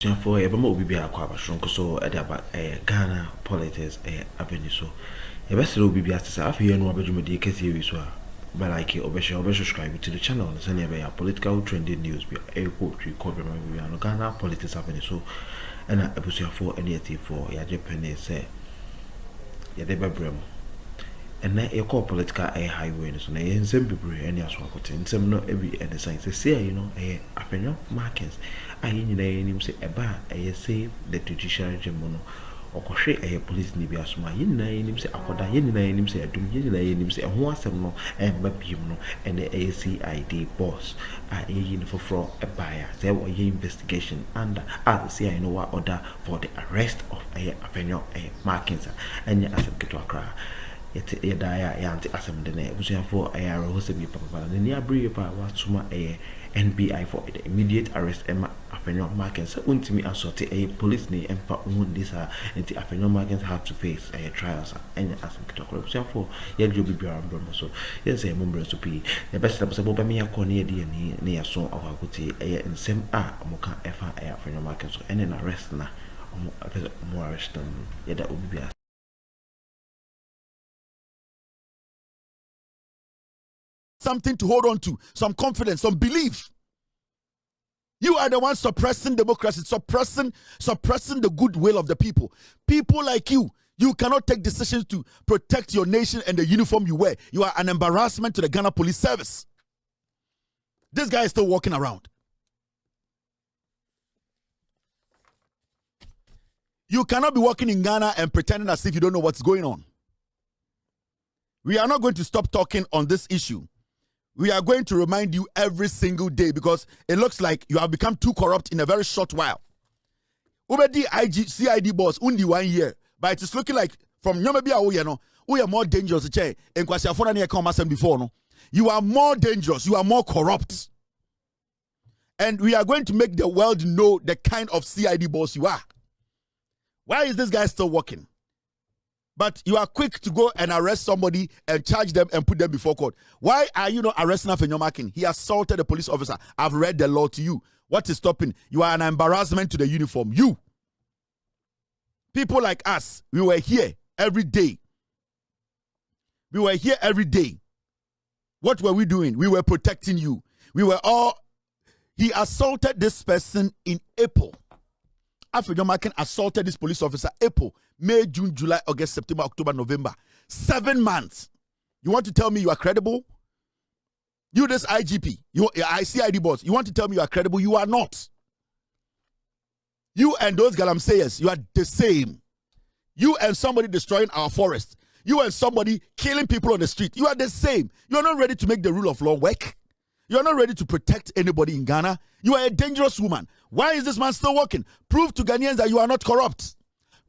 For a bamo be a quaba shrunk so at Ghana politics avenue so. A best will be as to say, no bedroom series were. But like it, or subscribe to the channel and send a political trending news. Be a quote record remember Ghana politics avenue so. And I was for any for ya Japanese say. Ya deba brem. And na e call political highway so na yen sem bebre any aso akote nsem no every any sign say you know A.Markins ayi nyina nim say eba say the judicial regime no okohwe police ni bi asoma yin na nim say akoda yin na nim say adum yin na nim say ho asem no emba biem no and CID boss ayi no for eba ya say wo investigation and as say I know what order for the arrest of A.Markins and asem keto akra yet yanti asem de na busuan for ayara ho se bi papa na ni abri pa wa tuma NBI for the immediate arrest A.Markins untimi assorti police ni emfa un this anti A.Markins have to face trials and asem kitokoro busuan for ye jo bi bia ambro so ye say mombre so pi the best episode bo me yakoni de ni yaso awaguti nsem amoka efa A.Markins so and arrest na mo arrest them ye da obi bia something to hold on to, some confidence, some belief. You are the one suppressing democracy, suppressing the goodwill of the people. People like you cannot take decisions to protect your nation and the uniform you wear. You are an embarrassment to the Ghana Police Service. This guy is still walking around. You cannot be walking in Ghana and pretending as if you don't know what's going on. We are not going to stop talking on this issue. We are going to remind you every single day because it looks like you have become too corrupt in a very short while. Ubedi CID boss only 1 year, but it is looking like from we are more dangerous before. No, you are more dangerous. You are more corrupt, and we are going to make the world know the kind of CID boss you are. Why is this guy still working? But you are quick to go and arrest somebody and charge them and put them before court. Why are you not arresting A.Markins? He assaulted a police officer. I've read the law to you. What is stopping? You are an embarrassment to the uniform. You. People like us, we were here every day. We were here every day. What were we doing? We were protecting you. He assaulted this person in April. A.Markins assaulted this police officer April, May, June, July, August, September, October, November. 7 months. You want to tell me you are credible? You, this IGP, CID boss, you want to tell me you are credible? You are not. You and those galamsayers, you are the same. You and somebody destroying our forest. You and somebody killing people on the street. You are the same. You are not ready to make the rule of law work. You are not ready to protect anybody in Ghana. You are a dangerous woman. Why is this man still working? Prove to Ghanaians that you are not corrupt.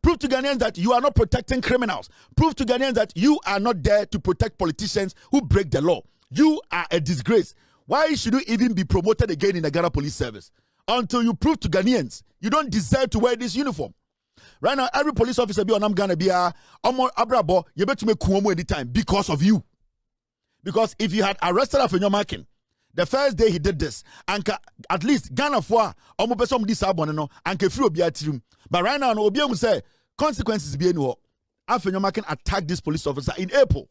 Prove to Ghanaians that you are not protecting criminals. Prove to Ghanaians that you are not there to protect politicians who break the law. You are a disgrace. Why should you even be promoted again in the Ghana Police Service? Until you prove to Ghanaians you don't deserve to wear this uniform. Right now, every police officer be on Ghana be abrabo you bet to make kuomo anytime because of you. Because if you had arrested A.Markins, the first day he did this, and at least Ghana for person this no and free obi. But right now, no obi say consequences be no. A.Markins attacked this police officer in April.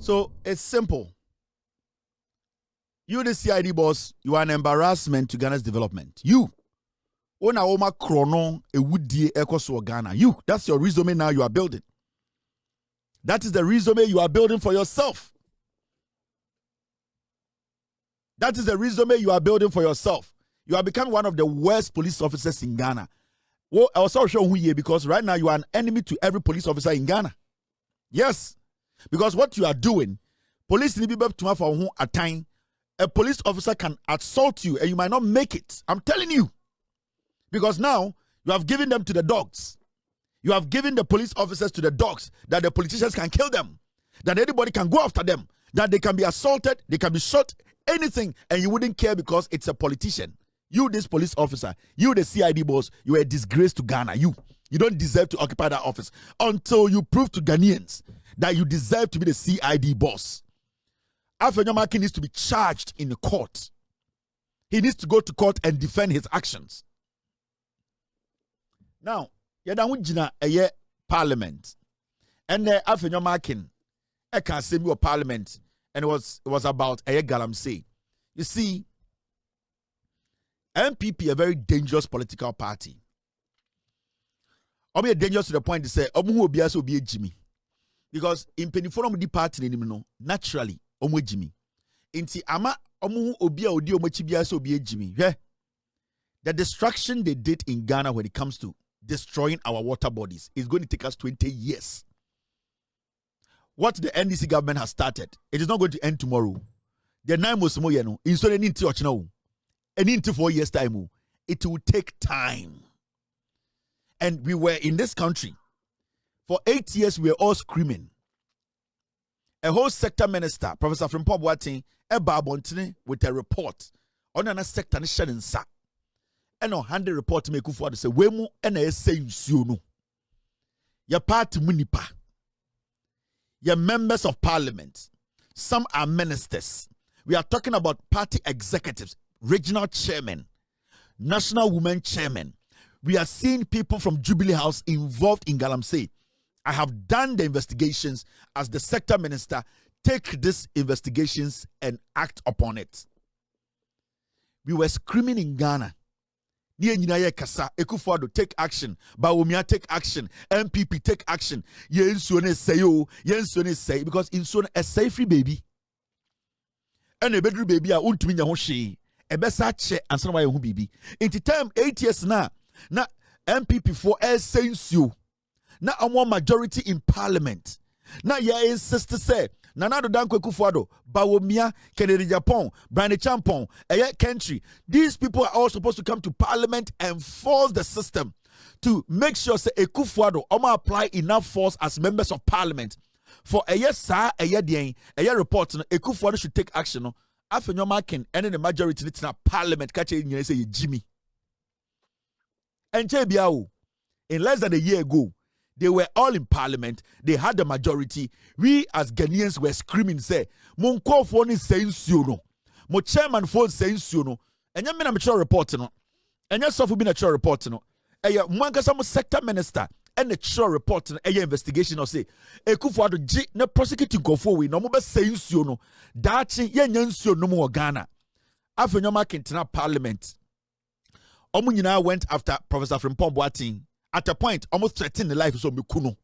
So it's simple. You, the CID boss, you are an embarrassment to Ghana's development. You, Ona Krono, a woody echo Ghana. You, that's your resume now you are building. That is the resume you are building for yourself. That is the resume you are building for yourself. You are becoming one of the worst police officers in Ghana. Well, I was also showing you because right now you are an enemy to every police officer in Ghana. Yes. Because what you are doing, police need to be to for a time. A police officer can assault you and you might not make it. I'm telling you. Because now you have given them to the dogs. You have given the police officers to the dogs that the politicians can kill them. That anybody can go after them. That they can be assaulted, they can be shot, anything, and you wouldn't care because it's a politician. You, this police officer, you, the CID boss, you are a disgrace to Ghana. You don't deserve to occupy that office until you prove to Ghanaians that you deserve to be the CID boss. Awe Markins needs to be charged in the court. He needs to go to court and defend his actions. Now, yadamujina eye parliament. And Awe Markins, I can say me parliament, and it was about Aye Galamsey. You see, MPP a very dangerous political party. Obi dangerous to the point to say, Omu will be also be a Jimmy. Because in Peniforum the party naturally, Omu Jimmy. Inti ama Omu Obia Odi Omochibia so be a Jimmy. Yeah. The destruction they did in Ghana when it comes to destroying our water bodies is going to take us 20 years. What the NDC government has started, it is not going to end tomorrow. The 9 months more, in so any and into 4 years' time, it will take time. And we were in this country for 8 years. We were all screaming. A whole sector minister, Professor Frimpong Boateng, Eba Abontene, with a report on a sector and sa. And on hand the report to make Akuffo to say, "Wemu and I say you no. Your party munipa. Your members of parliament. Some are ministers. We are talking about party executives, regional chairman, national women chairman. We are seeing people from Jubilee House involved in Galamsey. I have done the investigations as the sector minister. Take these investigations and act upon it. we were screaming in Ghana. Kasa, Akuffo Addo take action, Bawumia take action, MPP take action. Yensuone say yo, Yensuone say because in so a safe free baby. And a bedroom baby a untumi nya ho hwe. E besa che ansa na ho bibi. In the time 8 years na MPP for sense you. Na amo majority in parliament. Na ye insist say Nana Addo Dankwa Akuffo Addo, Bawumia, Kennedy Japan, Brian Champon, country. These people are all supposed to come to parliament and force the system to make sure say Akuffo Addo apply enough force as members of parliament. For a yes, sir, a year report, Akuffo Addo should take action. No, after A.Markins and the majority in parliament, catch it, say Jimmy. And in less than a year ago, they were all in parliament. They had the majority. We as Ghanaians were screaming, say, Mon call for is saying no. Mo chairman phone saying no. And you mean a mature report no. And you suffer being a mature report no. And you some sector minister and the mature report no. And investigation or say, Akuffo Addo G na prosecuting go forward. No mo be saying no. Dachi ye nyansuo no mo Ghana. After A.Markins na parliament. Omo nyina went after Professor Frimpong Boateng. At a point, almost threatening the life of Mikuno.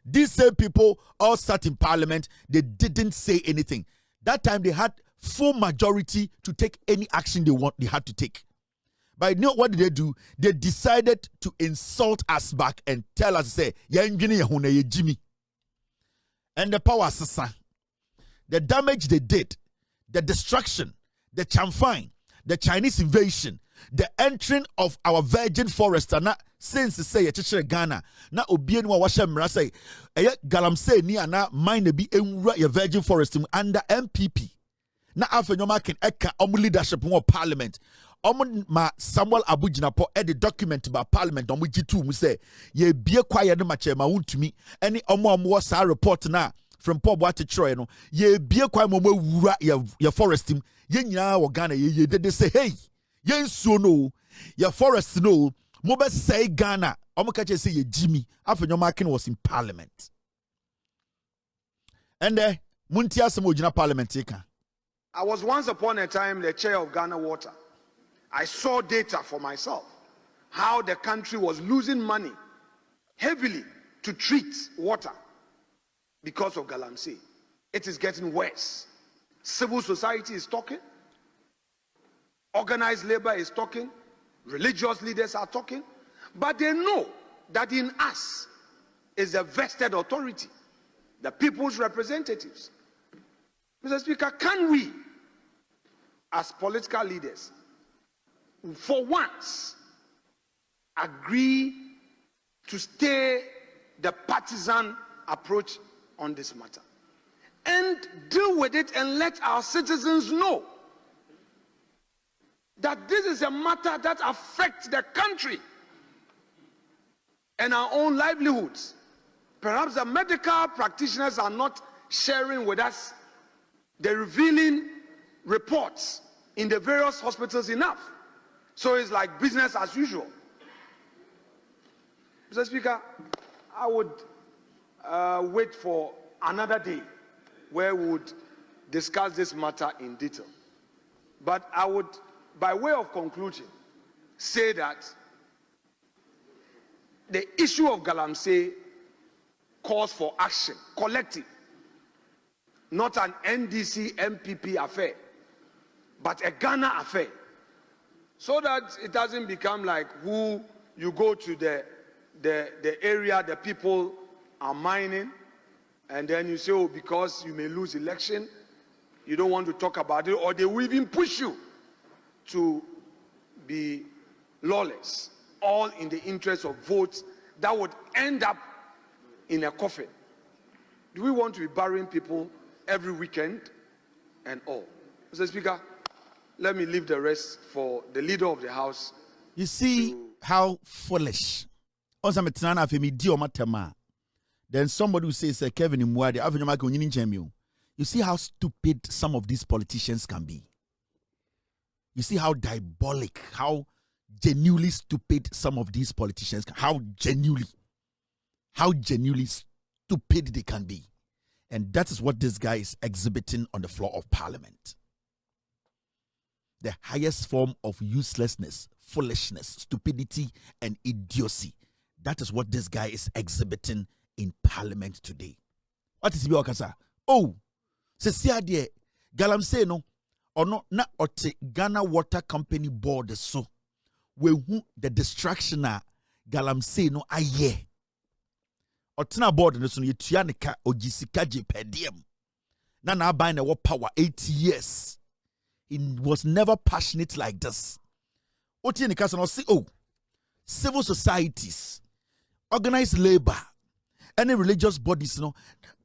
These same people all sat in parliament. They didn't say anything. That time they had full majority to take any action they had to take. But you know what did they do? They decided to insult us back and tell us, say, Jimmy. And the power sasa. The damage they did, the destruction, the chamfine, the Chinese invasion, the entering of our virgin forest na since say a Ghana na obie no washa mra say galamsey ni ana mine bi enwura your virgin forest under MPP na after A.Markins eka leadership in parliament ma Samuel Abujinapo the document by parliament G2 mu say ye bie kwaye no mache ma wuntumi any omo sa report na from Paul Boate Troy no ye bie kwaye mo wura your forest ye nyina wo Ghana ye de say hey yensuo no your forest no mo be say Ghana omo ka say ye Jimmy after A.Markins was in parliament and munti asem ogina parliament eka. I was once upon a time the chair of Ghana Water. I saw data for myself how the country was losing money heavily to treat water because of galamsey. It is getting worse. Civil society is talking. Organized labor is talking, religious leaders are talking, but they know that in us is a vested authority, the people's representatives. Mr. Speaker, can we, as political leaders, for once, agree to stay the partisan approach on this matter and deal with it and let our citizens know that this is a matter that affects the country and our own livelihoods. Perhaps the medical practitioners are not sharing with us the revealing reports in the various hospitals enough. So it's like business as usual. Mr. Speaker, I would wait for another day where we would discuss this matter in detail. But I would, by way of conclusion, say that the issue of galamsey calls for action, collective, not an NDC MPP affair, but a Ghana affair, so that it doesn't become like who you go to the area the people are mining, and then you say, oh, because you may lose election, you don't want to talk about it, or they will even push you to be lawless, all in the interest of votes that would end up in a coffin. Do we want to be burying people every weekend and all? Mr. Speaker, let me leave the rest for the leader of the House. You see how foolish. Then somebody who says, Kevin Imwadi, you see how stupid some of these politicians can be. You see how diabolic, how genuinely stupid some of these politicians can, how genuinely stupid they can be. And that is what this guy is exhibiting on the floor of parliament. the highest form of uselessness, foolishness, stupidity, and idiocy. That is what this guy is exhibiting in Parliament today. What is Biokasa? Oh, se CID Galamsey no or no na ote Ghana Water Company board so we who the distraction Galamsey no aye. Otena board no so yetianika ogisika je pediem. Na buy na power 8 years. He was never passionate like this. Oti ni kasa no see oh civil societies, organized labor, any religious bodies no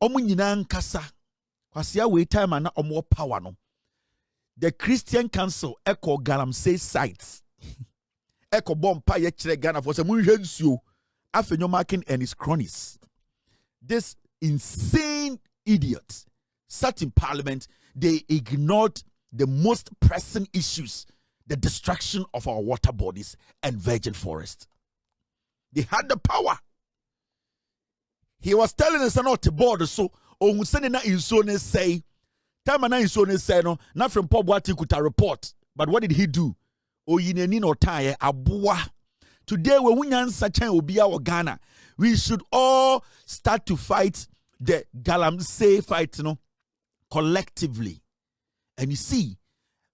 omo nyina nkasa kwase awe time na omo power no. The Christian Council echo Galamsey sites. Echo bompa ye kire Ghana for say munhwe nsuo afenyo marking and his cronies. This insane idiot sat in Parliament. They ignored the most pressing issues, the destruction of our water bodies and virgin forest. They had the power. He was telling us not to board so on sending na insone say time na insone say no not from Pop what he could report. But what did he do? O yineni no tie abua. Today we wunyan sachen obi our Ghana. We should all start to fight the Galamsey fight, collectively. And you see,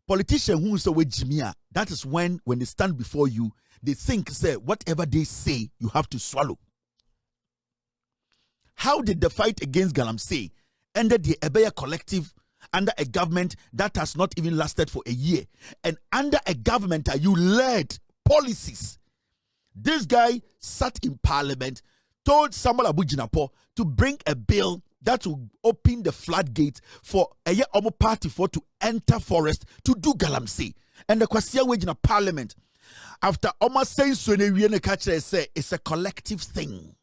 politicians who say with Jimia, that is when they stand before you, they think, say, whatever they say, you have to swallow. How did the fight against Galamsey ended the Awe collective under a government that has not even lasted for a year? And under a government that you led policies. This guy sat in Parliament, told Samuel Abujinapo to bring a bill that will open the floodgates for a Omo party for to enter forest to do Galamsey. And the question wage in a Parliament after Oma saying so say it's a collective thing.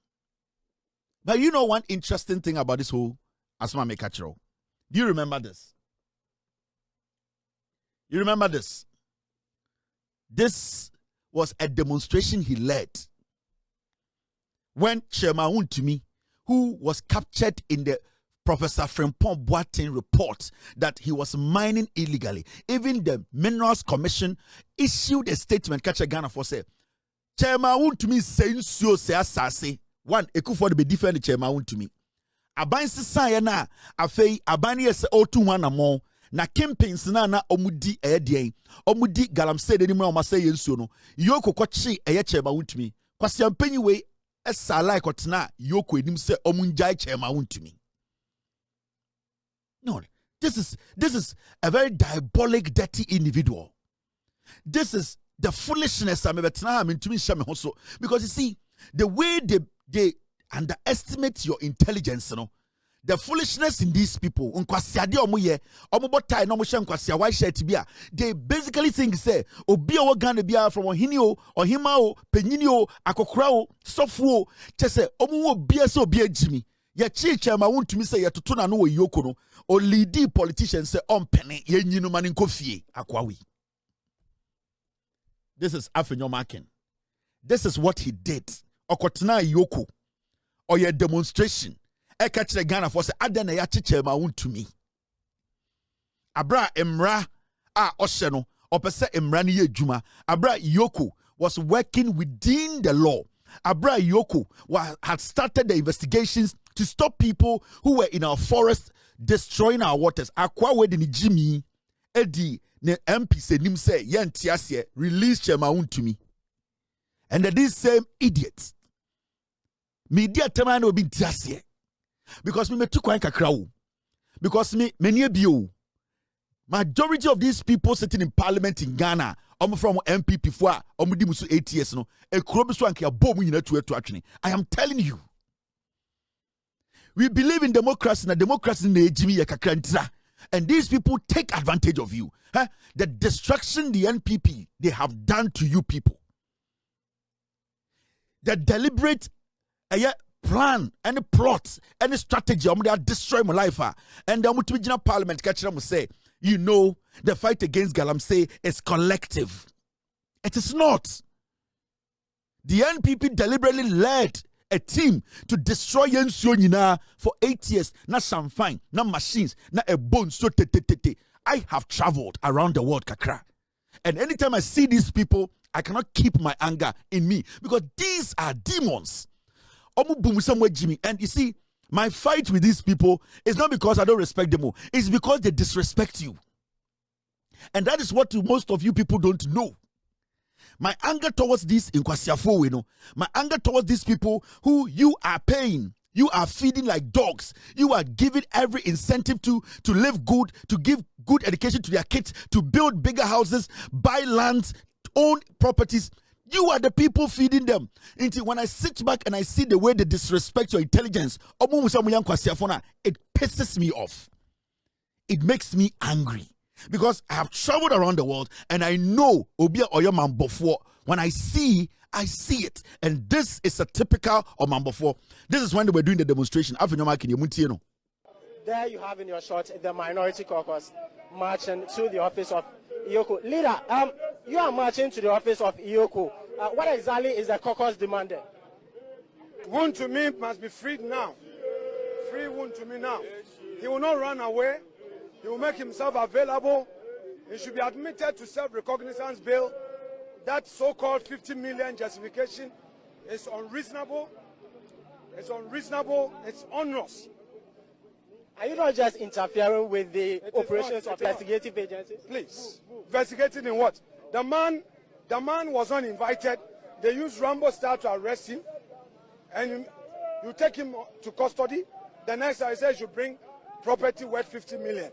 But you know one interesting thing about this whole Asma Mekachero. Do you remember this? You remember this? This was a demonstration he led when Awe ya últ, who was captured in the Professor Frimpong Boateng report that he was mining illegally. Even the Minerals Commission issued a statement, catch a Ghana for say, Awe ya últ saying so say asase. One, Akuffo be defend Awe ya últ. Aban sisa na afei aban ye se otu wana mo na campaigns na omudi edien omudi Galamsey de ni mu na omase ye nsuo no yoko kwachi eye Awe ya últ kwase ampanyi we esa like otena yoko enim se omunjai Awe ya últ. No, this is a very diabolic, dirty individual. This is the foolishness I'm to me because you see the way they underestimate your intelligence, the foolishness in these people. They basically think say obi o Ghana bia from ohinio ohimao penyinio akokrao sofuo chese omu obi se obi agimi ye chiche ma wontumi say ye toto na no yoko no o lead politicians say on penny ye nyinu mani nkofie akwawi. This is A.Markins. This is what he did. Okotena yoko or your demonstration. E catch the Ghana for say Addo na ya chiche ma wontumi. Abra emra a osheno opese emra ni ye juma. Abra yoko was working within the law. Abra Yoko had started the investigations to stop people who were in our forest destroying our waters. Akwa we di ni Jimmy Eddie ne MP se nim say yen tiasie release Awe ya últ. And these same idiots media tema na obi tiasie because me metu kwan kakra wo because me nie bio. Majority of these people sitting in Parliament in Ghana, from MPP for 8 years no. I am telling you, we believe in democracy. And these people take advantage of you. The destruction the NPP they have done to you people, the deliberate plan, any plot, any strategy, they are destroying my life. And the Parliament catch them say, you know, the fight against Galamsey is collective. It is not. The NPP deliberately led a team to destroy Yensuo for 8 years. Not some fine, not machines, not a bone. So I have traveled around the world, Kakra. And anytime I see these people, I cannot keep my anger in me because these are demons. And you see, my fight with these people is not because I don't respect them. It's because they disrespect you. And that is what most of you people don't know. My anger towards this in Kwasiafo, you know, my anger towards these people who you are paying, you are feeding like dogs, you are giving every incentive to live good, to give good education to their kids, to build bigger houses, buy lands, own properties. You are the people feeding them. Until when I sit back and I see the way they disrespect your intelligence, it pisses me off. It makes me angry. Because I have traveled around the world and I know Obia Oyoman before. When I see it. And this is a typical of Mambofo. This is when they were doing the demonstration. There you have in your shot the minority caucus marching to the office of Iyoko. Leader, you are marching to the office of Iyoko. What exactly is the caucus demanding? Wound to me must be freed now. Free Wound to me now. He will not run away. He will make himself available. He should be admitted to self-recognizance bail. That so-called 50 million justification is unreasonable. It's unreasonable. It's onerous. Are you not just interfering with the operations of investigative agencies? Please. Investigating in what? The man was uninvited. They used Rambo style to arrest him. And you take him to custody. The next I say you should bring property worth 50 million.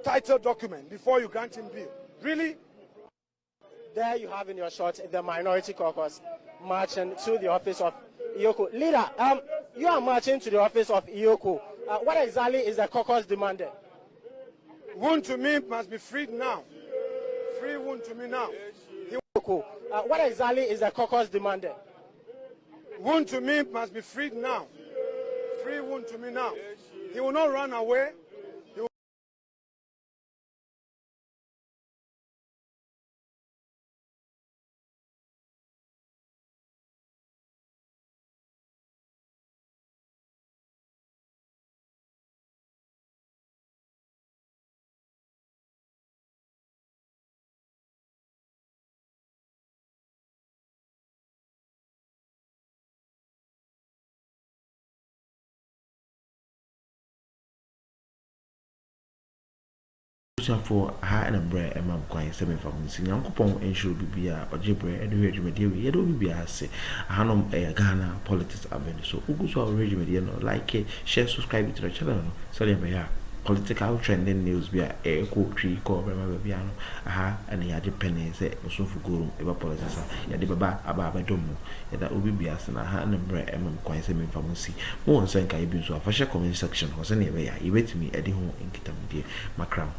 Title document before you grant him bail. Really? There you have in your shot the minority caucus marching to the office of Iyoko. Leader, you are marching to the office of Iyoko. What exactly is the caucus demanding? Wound to me must be freed now. Free Wound to me now. What exactly is the caucus demanding? Wound to me must be freed now. Free Wound to me now. He will not run away. For her and bread and mam quite 7 from singing Uncle Pong and should be a jibber and regiment. Yet will be a say Hanum a Ghana politics avenue. So Uguso regiment, like it, share subscribe to the channel. Sorry, by political trending news be a tree call remember piano. Aha, and he had a penny say so for guru ever politics. Yadibaba Ababa Domo. That will be a son. Aha and bread and mam quite 7 from see. More on Sanka Ibin so a fashion comment section was anyway. You wait me at the home in Kitam, dear Macram.